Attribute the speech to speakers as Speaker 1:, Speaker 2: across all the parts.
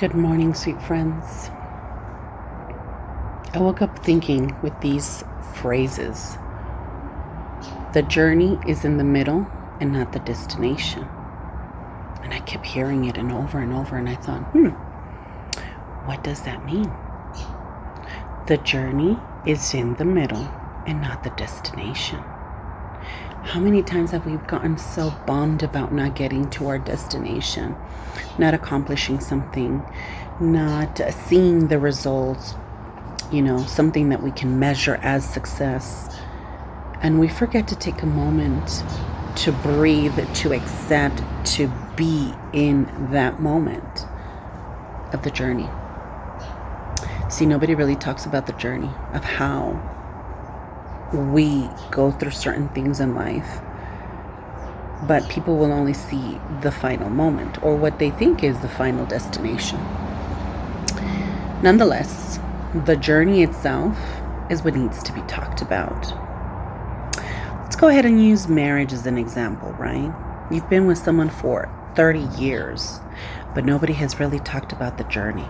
Speaker 1: Good morning, sweet friends. I woke up thinking with these phrases. The journey is in the middle and not the destination. And I kept hearing it and over, and I thought, what does that mean? The journey is in the middle and not the destination. How many times have we gotten so bummed about not getting to our destination, not accomplishing something, not seeing the results, something that we can measure as success. And we forget to take a moment to breathe, to accept, to be in that moment of the journey. See, nobody really talks about the journey of how we go through certain things in life, but people will only see the final moment or what they think is the final destination. Nonetheless, the journey itself is what needs to be talked about. Let's go ahead and use marriage as an example, right? You've been with someone for 30 years, but nobody has really talked about the journey.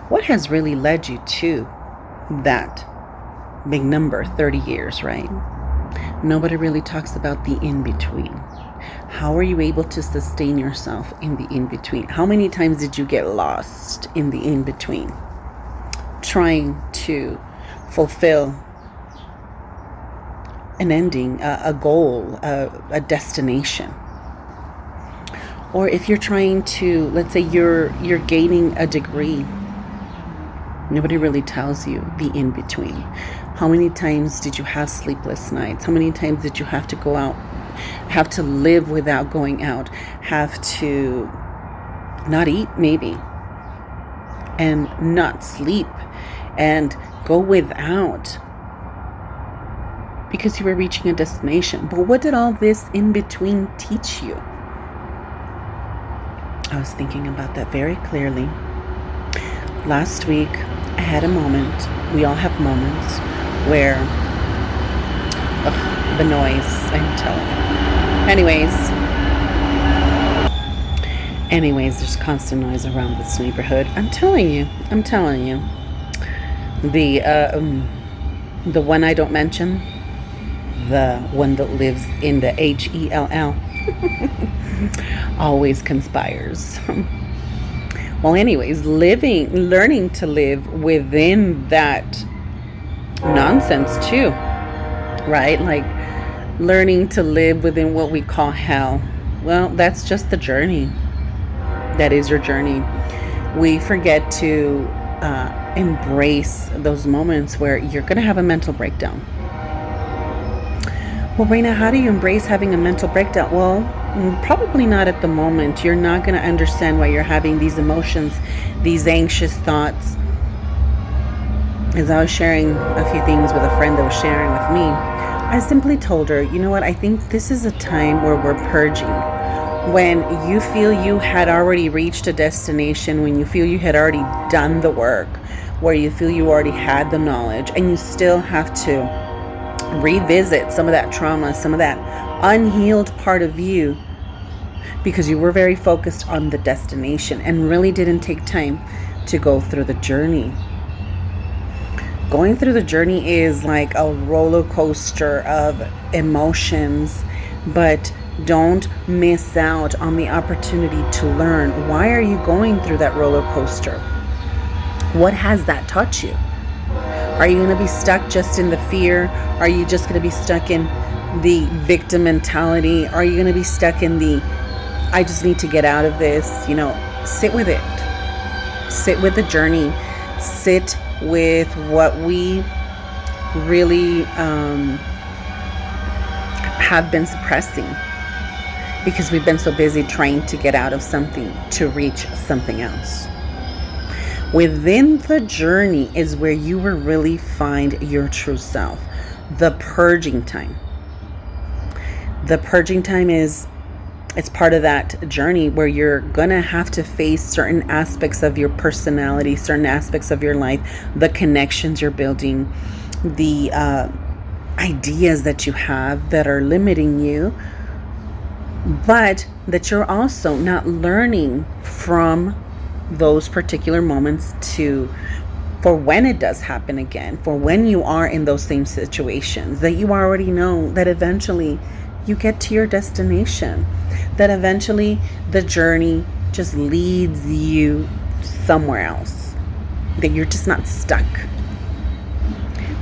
Speaker 1: What has really led you to that big number, 30 years, right? Nobody really talks about the in-between. How are you able to sustain yourself in the in-between? How many times did you get lost in the in-between, trying to fulfill an ending, a goal, a destination? Or if you're trying to, let's say you're gaining a degree, nobody really tells you the in-between. How many times did you have sleepless nights? How many times did you have to go out, have to live without going out, have to not eat maybe, and not sleep, and go without because you were reaching a destination? But what did all this in between teach you? I was thinking about that very clearly. Last week, I had a moment. We all have moments where the noise, I'm telling you. Anyways, there's constant noise around this neighborhood. I'm telling you. The one I don't mention, the one that lives in the HELL, always conspires. Well, anyways, learning to live within that nonsense too, right? Like learning to live within what we call hell. Well, that's just the journey. That is your journey. We forget to embrace those moments where you're going to have a mental breakdown. Well, Raina, how do you embrace having a mental breakdown? Well, probably not at the moment. You're not going to understand why you're having these emotions, these anxious thoughts. As I was sharing a few things with a friend that was sharing with me, I simply told her, you know what, I think this is a time where we're purging. When you feel you had already reached a destination, when you feel you had already done the work, where you feel you already had the knowledge, and you still have to revisit some of that trauma, some of that unhealed part of you, because you were very focused on the destination and really didn't take time to go through the journey. Going through the journey is like a roller coaster of emotions, but don't miss out on the opportunity to learn. Why are you going through that roller coaster? What has that taught you? Are you going to be stuck just in the fear? Are you just going to be stuck in the victim mentality? Are you going to be stuck in the, I just need to get out of this? Sit with it. Sit with the journey. Sit with what we really have been suppressing because we've been so busy trying to get out of something to reach something else. Within the journey is where you will really find your true self. The purging time. The purging time it's part of that journey where you're gonna have to face certain aspects of your personality, certain aspects of your life, the connections you're building, the ideas that you have that are limiting you, but that you're also not learning from those particular moments for when it does happen again, for when you are in those same situations, that you already know that eventually you get to your destination, that eventually the journey just leads you somewhere else, that you're just not stuck.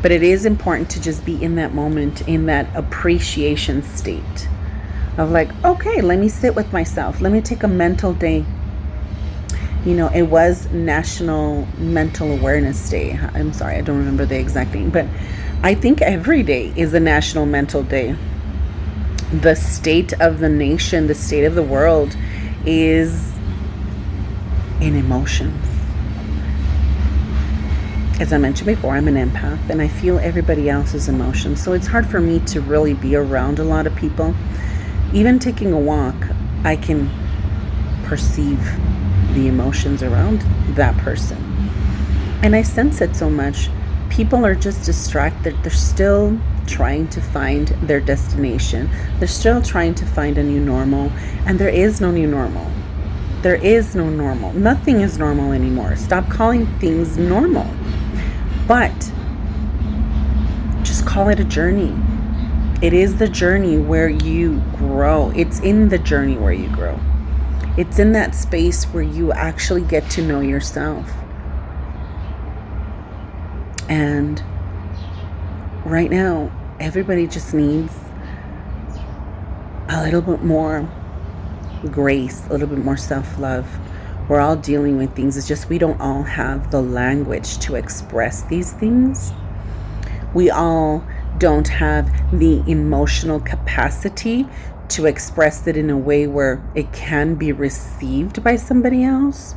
Speaker 1: But it is important to just be in that moment, in that appreciation state of like, okay, let me sit with myself. Let me take a mental day. It was National Mental Awareness Day. I'm sorry, I don't remember the exact name, but I think every day is a National Mental Day. The state of the nation, the state of the world is in emotions. As I mentioned before, I'm an empath and I feel everybody else's emotions. So it's hard for me to really be around a lot of people. Even taking a walk, I can perceive the emotions around that person. And I sense it so much. People are just distracted. They're still trying to find their destination. They're still trying to find a new normal. And there is no new normal. There is no normal. Nothing is normal anymore. Stop calling things normal. But just call it a journey. It is the journey where you grow. It's in the journey where you grow. It's in that space where you actually get to know yourself. And right now, everybody just needs a little bit more grace, a little bit more self-love. We're all dealing with things. It's just we don't all have the language to express these things. We all don't have the emotional capacity to express it in a way where it can be received by somebody else.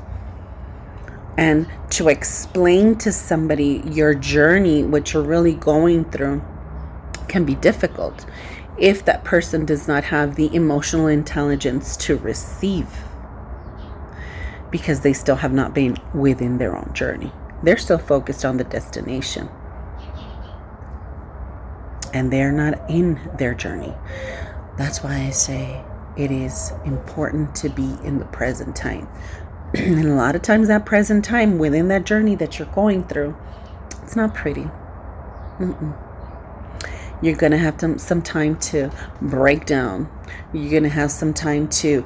Speaker 1: And to explain to somebody your journey, what you're really going through, can be difficult if that person does not have the emotional intelligence to receive, because they still have not been within their own journey. They're still focused on the destination, and they're not in their journey. That's why I say it is important to be in the present time. And a lot of times that present time within that journey that you're going through, it's not pretty. You're going to have some time to break down. You're going to have some time to,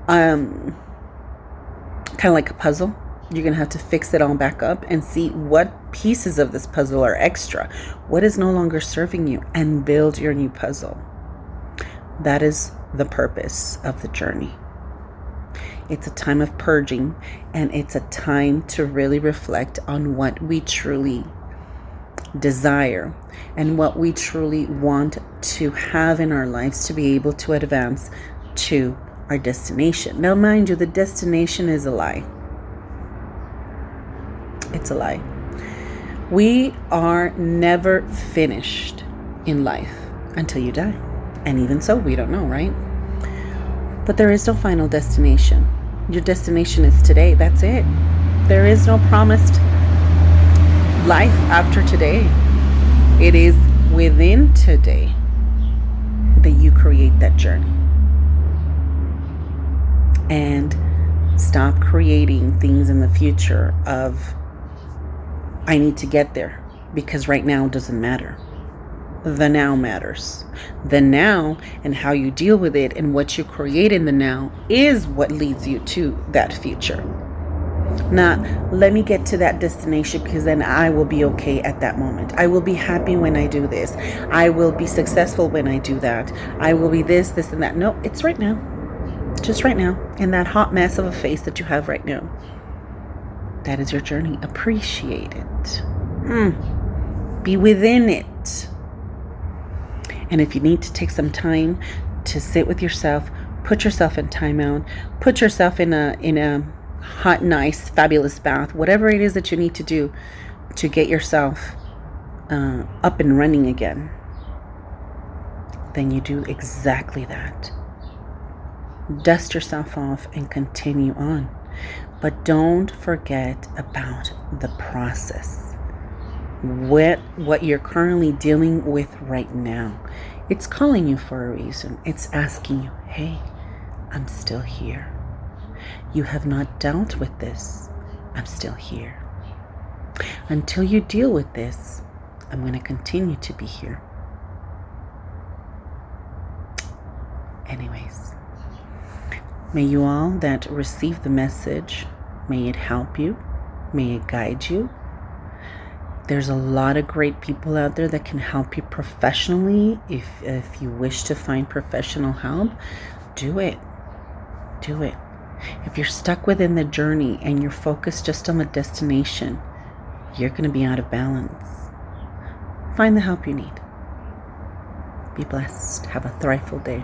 Speaker 1: kind of like a puzzle. You're going to have to fix it all back up and see what pieces of this puzzle are extra. What is no longer serving you, and build your new puzzle. That is the purpose of the journey. It's a time of purging, and it's a time to really reflect on what we truly desire and what we truly want to have in our lives to be able to advance to our destination. Now, mind you, the destination is a lie. It's a lie. We are never finished in life until you die. And even so, we don't know, right? But there is no final destination. Your destination is today. That's it. There is no promised life after today. It is within today that you create that journey. And stop creating things in the future of, I need to get there, because right now doesn't matter. The now matters. The now and how you deal with it and what you create in the now is what leads you to that future. Not, let me get to that destination because then I will be okay at that moment. I will be happy when I do this. I will be successful when I do that. I will be this, and that. No, it's right now. Just right now. In that hot mess of a face that you have right now. That is your journey. Appreciate it. Be within it. And if you need to take some time to sit with yourself, put yourself in timeout, put yourself in a hot, nice, fabulous bath, whatever it is that you need to do to get yourself up and running again, then you do exactly that. Dust yourself off and continue on. But don't forget about the process. What you're currently dealing with right now, it's calling you for a reason. It's asking you, hey, I'm still here. You have not dealt with this. I'm still here. Until you deal with this, I'm going to continue to be here. Anyways, may you all that receive the message, may it help you, may it guide you. There's a lot of great people out there that can help you professionally. If you wish to find professional help, do it. Do it. If you're stuck within the journey and you're focused just on the destination, you're going to be out of balance. Find the help you need. Be blessed. Have a thriveful day.